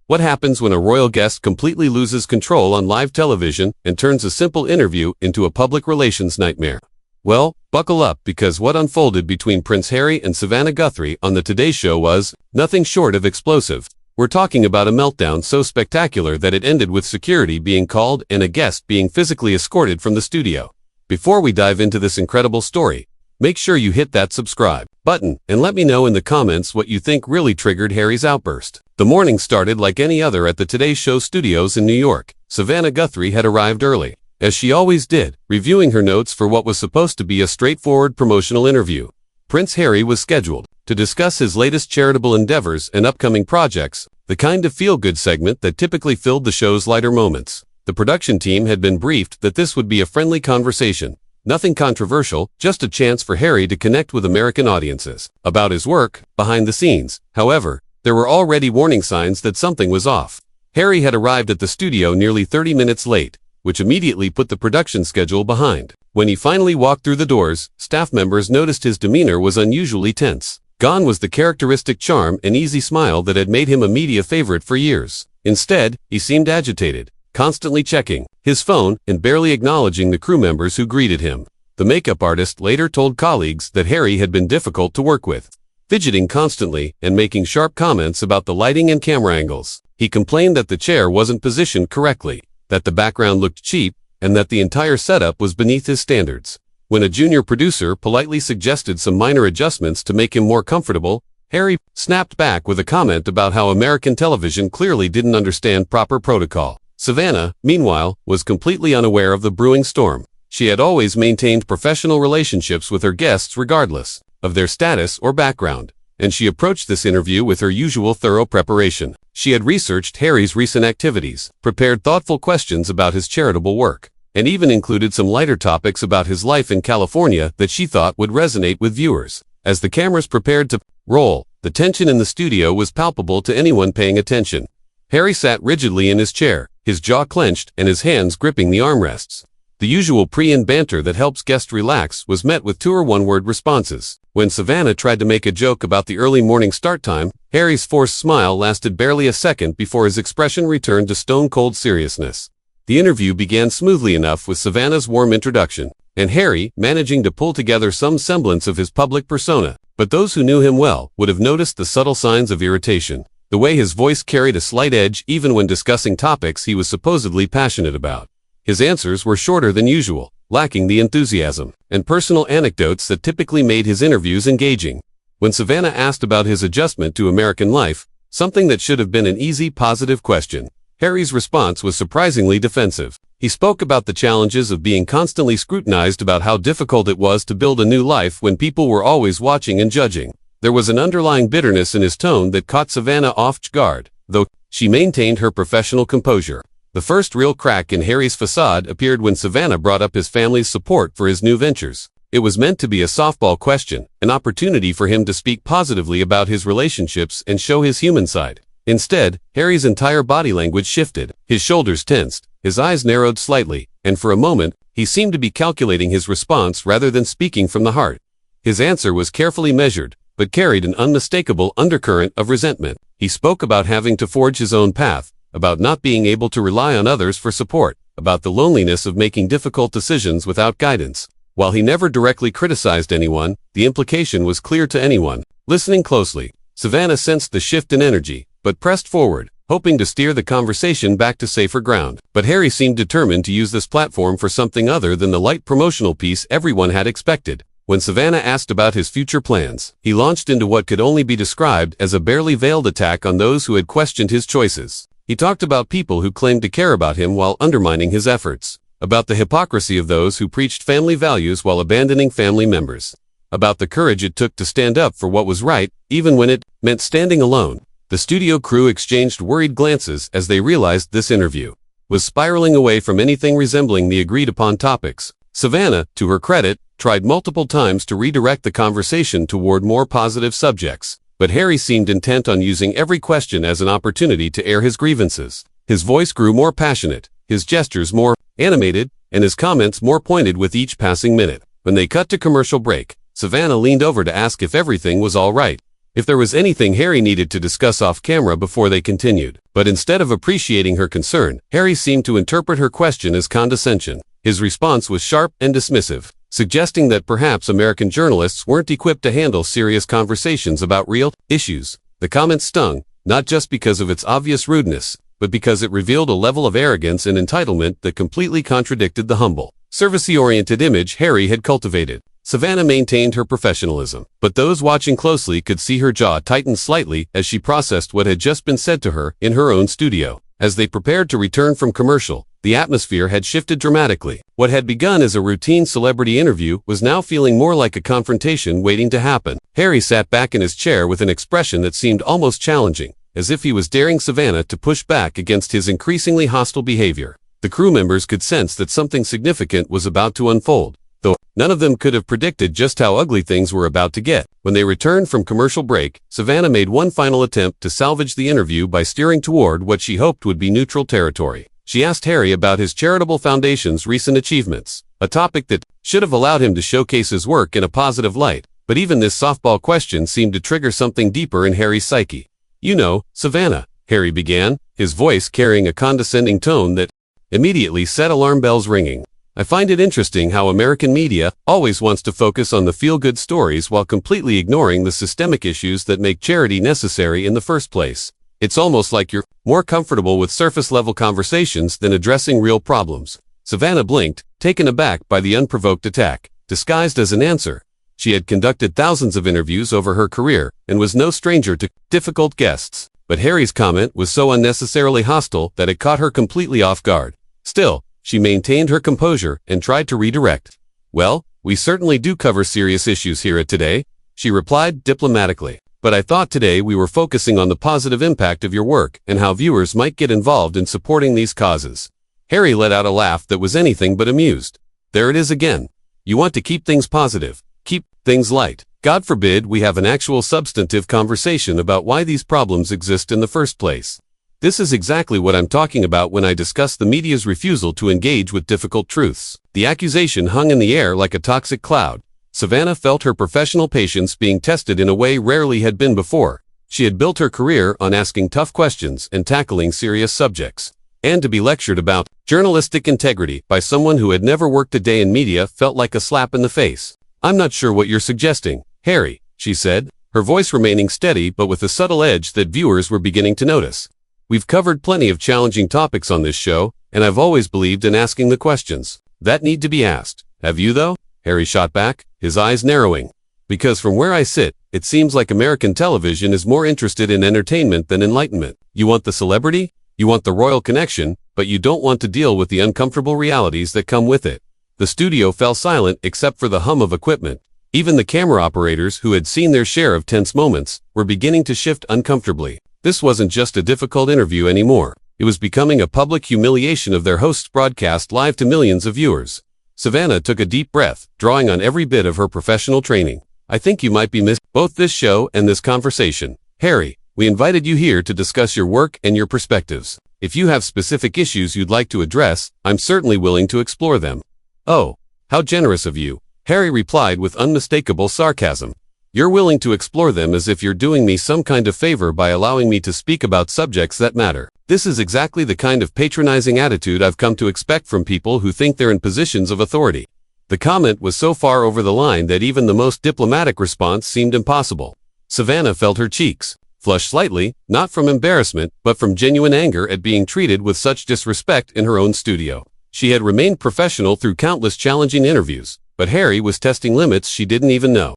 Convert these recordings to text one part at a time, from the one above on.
What happens when a royal guest completely loses control on live television and turns a simple interview into a public relations nightmare? Well, buckle up, because what unfolded between Prince Harry and Savannah Guthrie on the Today Show was nothing short of explosive. We're talking about a meltdown so spectacular that it ended with security being called and a guest being physically escorted from the studio. Before we dive into this incredible story, make sure you hit that subscribe button and let me know in the comments what you think really triggered Harry's outburst. The morning started like any other at the Today Show studios in New York. Savannah Guthrie had arrived early, as she always did, reviewing her notes for what was supposed to be a straightforward promotional interview. Prince Harry was scheduled to discuss his latest charitable endeavors and upcoming projects, the kind of feel-good segment that typically filled the show's lighter moments. The production team had been briefed that this would be a friendly conversation. Nothing controversial, just a chance for Harry to connect with American audiences about his work behind the scenes. However, there were already warning signs that something was off. Harry had arrived at the studio nearly 30 minutes late, which immediately put the production schedule behind. When he finally walked through the doors, staff members noticed his demeanor was unusually tense. Gone was the characteristic charm and easy smile that had made him a media favorite for years. Instead, he seemed agitated, constantly checking his phone and barely acknowledging the crew members who greeted him. The makeup artist later told colleagues that Harry had been difficult to work with, fidgeting constantly and making sharp comments about the lighting and camera angles. He complained that the chair wasn't positioned correctly, that the background looked cheap, and that the entire setup was beneath his standards. When a junior producer politely suggested some minor adjustments to make him more comfortable, Harry snapped back with a comment about how American television clearly didn't understand proper protocol. Savannah, meanwhile, was completely unaware of the brewing storm. She had always maintained professional relationships with her guests regardless of their status or background, and she approached this interview with her usual thorough preparation. She had researched Harry's recent activities, prepared thoughtful questions about his charitable work, and even included some lighter topics about his life in California that she thought would resonate with viewers. As the cameras prepared to roll, the tension in the studio was palpable to anyone paying attention. Harry sat rigidly in his chair, his jaw clenched and his hands gripping the armrests. The usual pre-in banter that helps guests relax was met with 2 or 1-word responses. When Savannah tried to make a joke about the early morning start time, Harry's forced smile lasted barely a second before his expression returned to stone-cold seriousness. The interview began smoothly enough with Savannah's warm introduction, and Harry managing to pull together some semblance of his public persona. But those who knew him well would have noticed the subtle signs of irritation. The way his voice carried a slight edge even when discussing topics he was supposedly passionate about. His answers were shorter than usual, lacking the enthusiasm and personal anecdotes that typically made his interviews engaging. When Savannah asked about his adjustment to American life, something that should have been an easy, positive question, Harry's response was surprisingly defensive. He spoke about the challenges of being constantly scrutinized, about how difficult it was to build a new life when people were always watching and judging. There was an underlying bitterness in his tone that caught Savannah off guard, though she maintained her professional composure. The first real crack in Harry's facade appeared when Savannah brought up his family's support for his new ventures. It was meant to be a softball question, an opportunity for him to speak positively about his relationships and show his human side. Instead, Harry's entire body language shifted. His shoulders tensed, his eyes narrowed slightly, and for a moment, he seemed to be calculating his response rather than speaking from the heart. His answer was carefully measured, but carried an unmistakable undercurrent of resentment. He spoke about having to forge his own path, about not being able to rely on others for support, about the loneliness of making difficult decisions without guidance. While he never directly criticized anyone, the implication was clear to anyone listening closely. Savannah sensed the shift in energy, but pressed forward, hoping to steer the conversation back to safer ground. But Harry seemed determined to use this platform for something other than the light promotional piece everyone had expected. When Savannah asked about his future plans, he launched into what could only be described as a barely veiled attack on those who had questioned his choices. He talked about people who claimed to care about him while undermining his efforts, about the hypocrisy of those who preached family values while abandoning family members, about the courage it took to stand up for what was right, even when it meant standing alone. The studio crew exchanged worried glances as they realized this interview was spiraling away from anything resembling the agreed-upon topics. Savannah, to her credit, tried multiple times to redirect the conversation toward more positive subjects, but Harry seemed intent on using every question as an opportunity to air his grievances. His voice grew more passionate, his gestures more animated, and his comments more pointed with each passing minute. When they cut to commercial break, Savannah leaned over to ask if everything was all right. if there was anything Harry needed to discuss off-camera before they continued. But instead of appreciating her concern, Harry seemed to interpret her question as condescension. His response was sharp and dismissive, suggesting that perhaps American journalists weren't equipped to handle serious conversations about real issues. The comment stung, not just because of its obvious rudeness, but because it revealed a level of arrogance and entitlement that completely contradicted the humble, service-oriented image Harry had cultivated. Savannah maintained her professionalism, but those watching closely could see her jaw tighten slightly as she processed what had just been said to her in her own studio. As they prepared to return from commercial, the atmosphere had shifted dramatically. What had begun as a routine celebrity interview was now feeling more like a confrontation waiting to happen. Harry sat back in his chair with an expression that seemed almost challenging, as if he was daring Savannah to push back against his increasingly hostile behavior. The crew members could sense that something significant was about to unfold, though none of them could have predicted just how ugly things were about to get. When they returned from commercial break, Savannah made one final attempt to salvage the interview by steering toward what she hoped would be neutral territory. She asked Harry about his charitable foundation's recent achievements, a topic that should have allowed him to showcase his work in a positive light. But even this softball question seemed to trigger something deeper in Harry's psyche. "You know, Savannah," Harry began, his voice carrying a condescending tone that immediately set alarm bells ringing. "I find it interesting how American media always wants to focus on the feel-good stories while completely ignoring the systemic issues that make charity necessary in the first place. It's almost like you're more comfortable with surface-level conversations than addressing real problems." Savannah blinked, taken aback by the unprovoked attack. Disguised as an answer, she had conducted thousands of interviews over her career and was no stranger to difficult guests. But Harry's comment was so unnecessarily hostile that it caught her completely off guard. Still, she maintained her composure and tried to redirect. "Well, we certainly do cover serious issues here at Today," she replied diplomatically. "But I thought today we were focusing on the positive impact of your work and how viewers might get involved in supporting these causes." Harry let out a laugh that was anything but amused. "There it is again. You want to keep things positive, keep things light. God forbid we have an actual substantive conversation about why these problems exist in the first place. This is exactly what I'm talking about when I discuss the media's refusal to engage with difficult truths." The accusation hung in the air like a toxic cloud. Savannah felt her professional patience being tested in a way rarely had been before. She had built her career on asking tough questions and tackling serious subjects. And to be lectured about journalistic integrity by someone who had never worked a day in media felt like a slap in the face. "I'm not sure what you're suggesting, Harry," she said, her voice remaining steady but with a subtle edge that viewers were beginning to notice. "We've covered plenty of challenging topics on this show, and I've always believed in asking the questions that need to be asked. Have you, though?" Harry shot back, his eyes narrowing. "Because from where I sit, it seems like American television is more interested in entertainment than enlightenment. You want the celebrity, you want the royal connection, but you don't want to deal with the uncomfortable realities that come with it." The studio fell silent except for the hum of equipment. Even the camera operators, who had seen their share of tense moments, were beginning to shift uncomfortably. This wasn't just a difficult interview anymore. It was becoming a public humiliation of their host's broadcast live to millions of viewers. Savannah took a deep breath, drawing on every bit of her professional training. "I think you might be missing both this show and this conversation. Harry, we invited you here to discuss your work and your perspectives. If you have specific issues you'd like to address, I'm certainly willing to explore them." "Oh, how generous of you," Harry replied with unmistakable sarcasm. "You're willing to explore them as if you're doing me some kind of favor by allowing me to speak about subjects that matter. This is exactly the kind of patronizing attitude I've come to expect from people who think they're in positions of authority." The comment was so far over the line that even the most diplomatic response seemed impossible. Savannah felt her cheeks flush slightly, not from embarrassment, but from genuine anger at being treated with such disrespect in her own studio. She had remained professional through countless challenging interviews, but Harry was testing limits she didn't even know.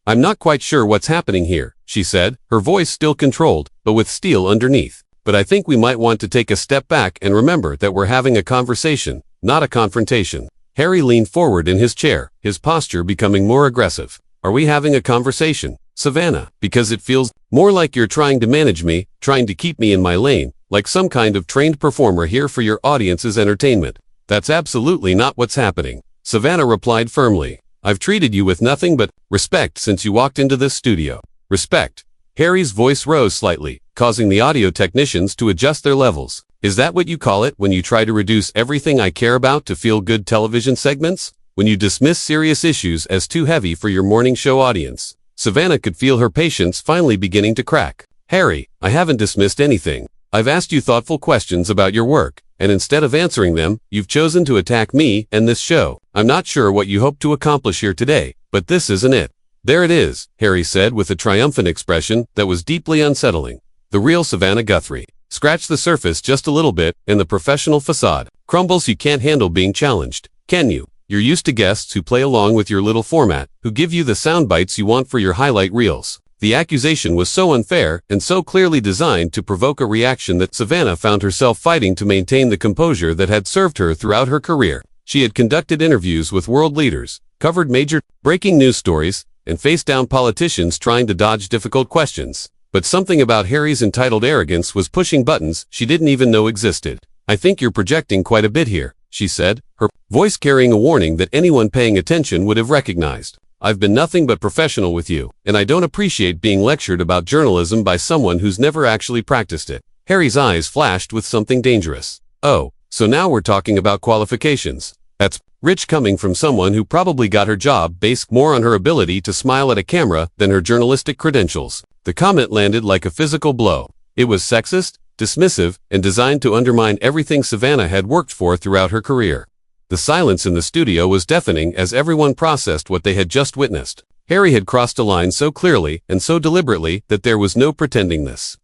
"I'm not quite sure what's happening here," she said, her voice still controlled, but with steel underneath. "But I think we might want to take a step back and remember that we're having a conversation, not a confrontation." Harry leaned forward in his chair, his posture becoming more aggressive. "Are we having a conversation, Savannah? Because it feels more like you're trying to manage me, trying to keep me in my lane, like some kind of trained performer here for your audience's entertainment. That's absolutely not what's happening." Savannah replied firmly. "I've treated you with nothing but respect since you walked into this studio." "Respect?" Harry's voice rose slightly, causing the audio technicians to adjust their levels. "Is that what you call it when you try to reduce everything I care about to feel-good television segments? When you dismiss serious issues as too heavy for your morning show audience?" Savannah could feel her patience finally beginning to crack. "Harry, I haven't dismissed anything. I've asked you thoughtful questions about your work, and instead of answering them, you've chosen to attack me and this show. I'm not sure what you hope to accomplish here today, but this isn't it." "There it is," Harry said with a triumphant expression that was deeply unsettling. The real Savannah Guthrie. Scratch the surface just a little bit, and the professional facade crumbles. You can't handle being challenged, can you? You're used to guests who play along with your little format, who give you the sound bites you want for your highlight reels. The accusation was so unfair and so clearly designed to provoke a reaction that Savannah found herself fighting to maintain the composure that had served her throughout her career. She had conducted interviews with world leaders, covered major breaking news stories, and faced down politicians trying to dodge difficult questions. But something about Harry's entitled arrogance was pushing buttons she didn't even know existed. "I think you're projecting quite a bit here," she said, her voice carrying a warning that anyone paying attention would have recognized. "I've been nothing but professional with you, and I don't appreciate being lectured about journalism by someone who's never actually practiced it." Harry's eyes flashed with something dangerous. "Oh, so now we're talking about qualifications. That's rich coming from someone who probably got her job based more on her ability to smile at a camera than her journalistic credentials." The comment landed like a physical blow. It was sexist, dismissive, and designed to undermine everything Savannah had worked for throughout her career. The silence in the studio was deafening as everyone processed what they had just witnessed. Harry had crossed a line so clearly and so deliberately that there was no pretending this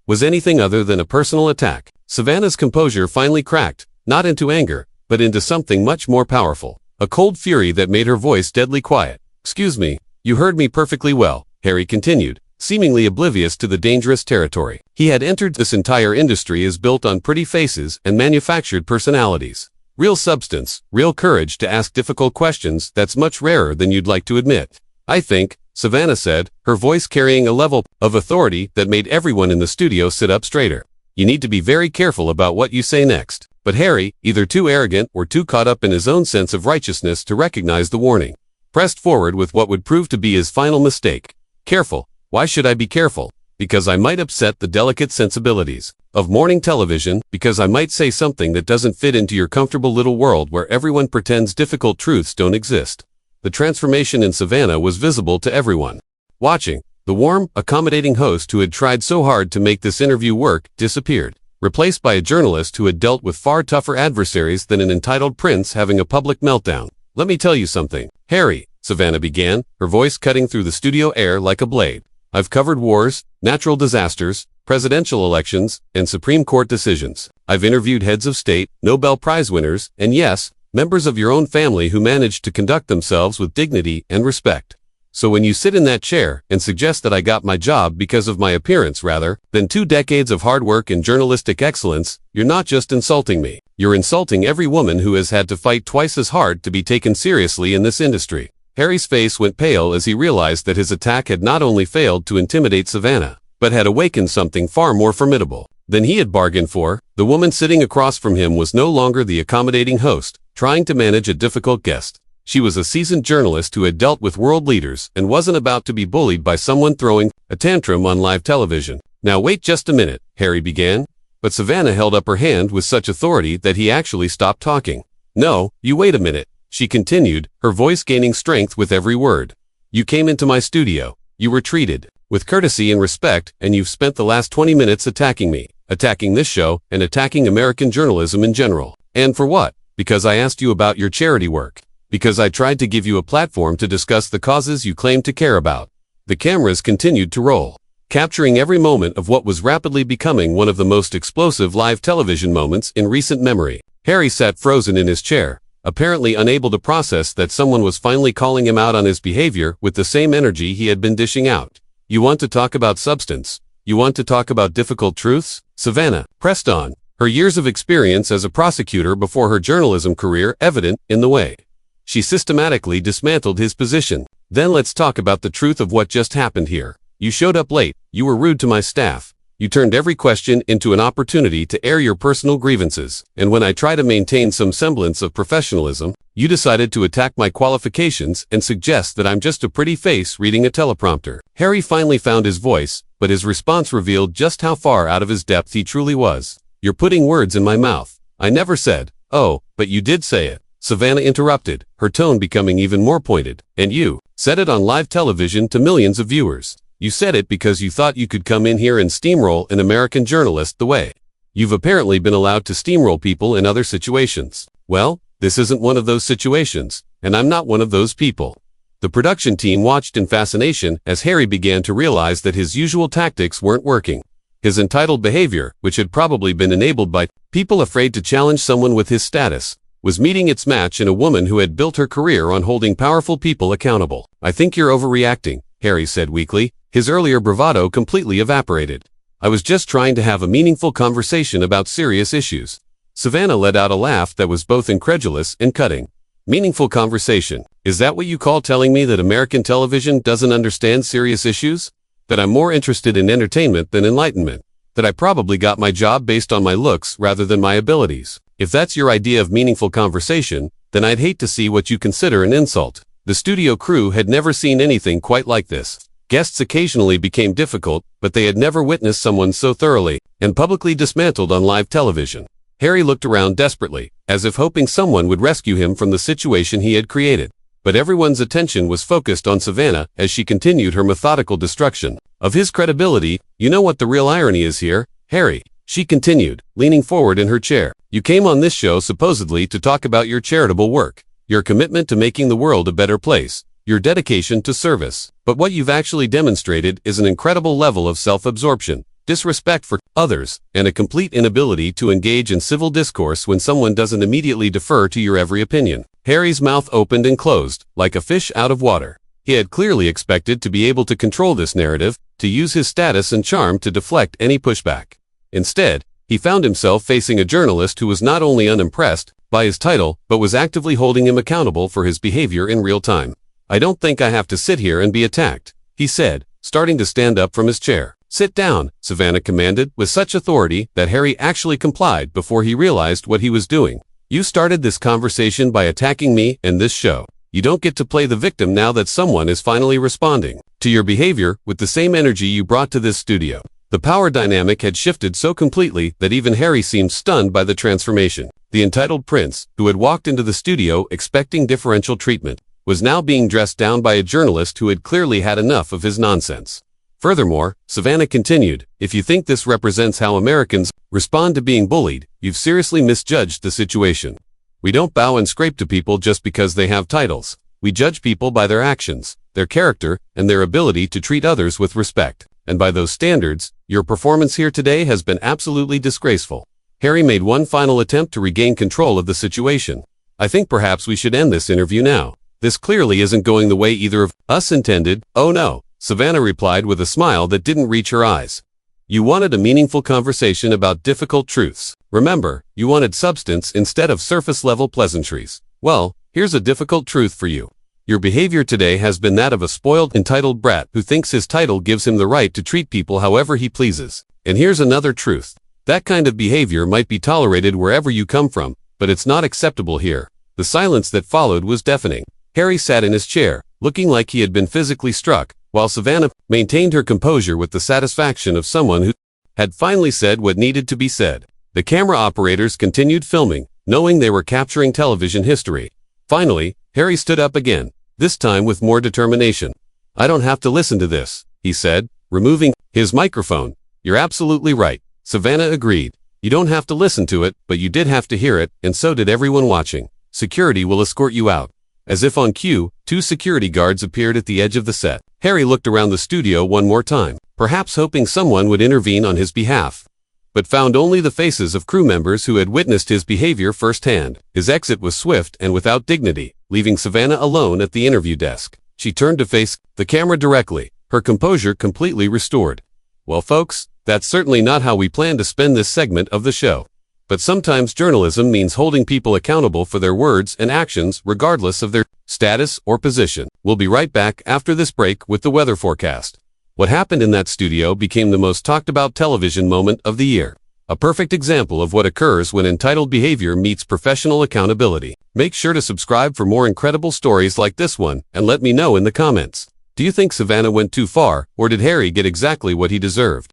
was anything other than a personal attack. Savannah's composure finally cracked, not into anger, but into something much more powerful. A cold fury that made her voice deadly quiet. "Excuse me, you heard me perfectly well," Harry continued, seemingly oblivious to the dangerous territory. He had entered this entire industry as built on pretty faces and manufactured personalities. Real substance, real courage to ask difficult questions, that's much rarer than you'd like to admit. "I think," Savannah said, her voice carrying a level of authority that made everyone in the studio sit up straighter. "You need to be very careful about what you say next." But Harry, either too arrogant or too caught up in his own sense of righteousness to recognize the warning, pressed forward with what would prove to be his final mistake. "Careful. Why should I be careful? Because I might upset the delicate sensibilities of morning television, because I might say something that doesn't fit into your comfortable little world where everyone pretends difficult truths don't exist." The transformation in Savannah was visible to everyone watching. The warm, accommodating host who had tried so hard to make this interview work disappeared, replaced by a journalist who had dealt with far tougher adversaries than an entitled prince having a public meltdown. "Let me tell you something, Harry," Savannah began, her voice cutting through the studio air like a blade. "I've covered wars, natural disasters, presidential elections, and Supreme Court decisions. I've interviewed heads of state, Nobel Prize winners, and yes, members of your own family who managed to conduct themselves with dignity and respect. So when you sit in that chair and suggest that I got my job because of my appearance rather than 2 decades of hard work and journalistic excellence, you're not just insulting me. You're insulting every woman who has had to fight twice as hard to be taken seriously in this industry." Harry's face went pale as he realized that his attack had not only failed to intimidate Savannah, but had awakened something far more formidable than he had bargained for. The woman sitting across from him was no longer the accommodating host, trying to manage a difficult guest. She was a seasoned journalist who had dealt with world leaders and wasn't about to be bullied by someone throwing a tantrum on live television. "Now wait just a minute," Harry began, but Savannah held up her hand with such authority that he actually stopped talking. "No, you wait a minute," she continued, her voice gaining strength with every word. "You came into my studio. You were treated with courtesy and respect, and you've spent the last 20 minutes attacking me, attacking this show, and attacking American journalism in general. And for what? Because I asked you about your charity work. Because I tried to give you a platform to discuss the causes you claim to care about." The cameras continued to roll, capturing every moment of what was rapidly becoming one of the most explosive live television moments in recent memory. Harry sat frozen in his chair, apparently unable to process that someone was finally calling him out on his behavior with the same energy he had been dishing out. "You want to talk about substance? You want to talk about difficult truths?" Savannah pressed on, her years of experience as a prosecutor before her journalism career evident in the way. She systematically dismantled his position. "Then let's talk about the truth of what just happened here. You showed up late, you were rude to my staff, you turned every question into an opportunity to air your personal grievances, and when I try to maintain some semblance of professionalism, you decided to attack my qualifications and suggest that I'm just a pretty face reading a teleprompter." Harry finally found his voice, but his response revealed just how far out of his depth he truly was. "You're putting words in my mouth. I never said." "Oh, but you did say it." Savannah interrupted, her tone becoming even more pointed. And you said it on live television to millions of viewers. You said it because you thought you could come in here and steamroll an American journalist the way you've apparently been allowed to steamroll people in other situations. Well, this isn't one of those situations, and I'm not one of those people. The production team watched in fascination as Harry began to realize that his usual tactics weren't working. His entitled behavior, which had probably been enabled by people afraid to challenge someone with his status, was meeting its match in a woman who had built her career on holding powerful people accountable. I think you're overreacting, Harry said weakly, his earlier bravado completely evaporated. I was just trying to have a meaningful conversation about serious issues. Savannah let out a laugh that was both incredulous and cutting. Meaningful conversation. Is that what you call telling me that American television doesn't understand serious issues? That I'm more interested in entertainment than enlightenment? That I probably got my job based on my looks rather than my abilities? If that's your idea of meaningful conversation, then I'd hate to see what you consider an insult. The studio crew had never seen anything quite like this. Guests occasionally became difficult, but they had never witnessed someone so thoroughly and publicly dismantled on live television. Harry looked around desperately, as if hoping someone would rescue him from the situation he had created. But everyone's attention was focused on Savannah as she continued her methodical destruction of his credibility. You know what the real irony is here, Harry? She continued, leaning forward in her chair. You came on this show supposedly to talk about your charitable work, your commitment to making the world a better place, your dedication to service. But what you've actually demonstrated is an incredible level of self-absorption, disrespect for others, and a complete inability to engage in civil discourse when someone doesn't immediately defer to your every opinion. Harry's mouth opened and closed, like a fish out of water. He had clearly expected to be able to control this narrative, to use his status and charm to deflect any pushback. Instead, he found himself facing a journalist who was not only unimpressed by his title, but was actively holding him accountable for his behavior in real time. I don't think I have to sit here and be attacked, he said, starting to stand up from his chair. Sit down, Savannah commanded, with such authority that Harry actually complied before he realized what he was doing. You started this conversation by attacking me and this show. You don't get to play the victim now that someone is finally responding to your behavior with the same energy you brought to this studio. The power dynamic had shifted so completely that even Harry seemed stunned by the transformation. The entitled prince, who had walked into the studio expecting differential treatment, was now being dressed down by a journalist who had clearly had enough of his nonsense. Furthermore, Savannah continued, if you think this represents how Americans respond to being bullied, you've seriously misjudged the situation. We don't bow and scrape to people just because they have titles. We judge people by their actions, their character, and their ability to treat others with respect. And by those standards, your performance here today has been absolutely disgraceful. Harry made one final attempt to regain control of the situation. I think perhaps we should end this interview now. This clearly isn't going the way either of us intended. Oh no, Savannah replied with a smile that didn't reach her eyes. You wanted a meaningful conversation about difficult truths. Remember, you wanted substance instead of surface-level pleasantries. Well, here's a difficult truth for you. Your behavior today has been that of a spoiled, entitled brat who thinks his title gives him the right to treat people however he pleases. And here's another truth. That kind of behavior might be tolerated wherever you come from, but it's not acceptable here. The silence that followed was deafening. Harry sat in his chair, looking like he had been physically struck, while Savannah maintained her composure with the satisfaction of someone who had finally said what needed to be said. The camera operators continued filming, knowing they were capturing television history. Finally, Harry stood up again, this time with more determination. I don't have to listen to this, he said, removing his microphone. You're absolutely right, Savannah agreed. You don't have to listen to it, but you did have to hear it, and so did everyone watching. Security will escort you out. As if on cue, 2 security guards appeared at the edge of the set. Harry looked around the studio one more time, perhaps hoping someone would intervene on his behalf, but found only the faces of crew members who had witnessed his behavior firsthand. His exit was swift and without dignity, leaving Savannah alone at the interview desk. She turned to face the camera directly, her composure completely restored. Well folks, that's certainly not how we plan to spend this segment of the show. But sometimes journalism means holding people accountable for their words and actions regardless of their status or position. We'll be right back after this break with the weather forecast. What happened in that studio became the most talked about television moment of the year. A perfect example of what occurs when entitled behavior meets professional accountability. Make sure to subscribe for more incredible stories like this one and let me know in the comments. Do you think Savannah went too far, or did Harry get exactly what he deserved?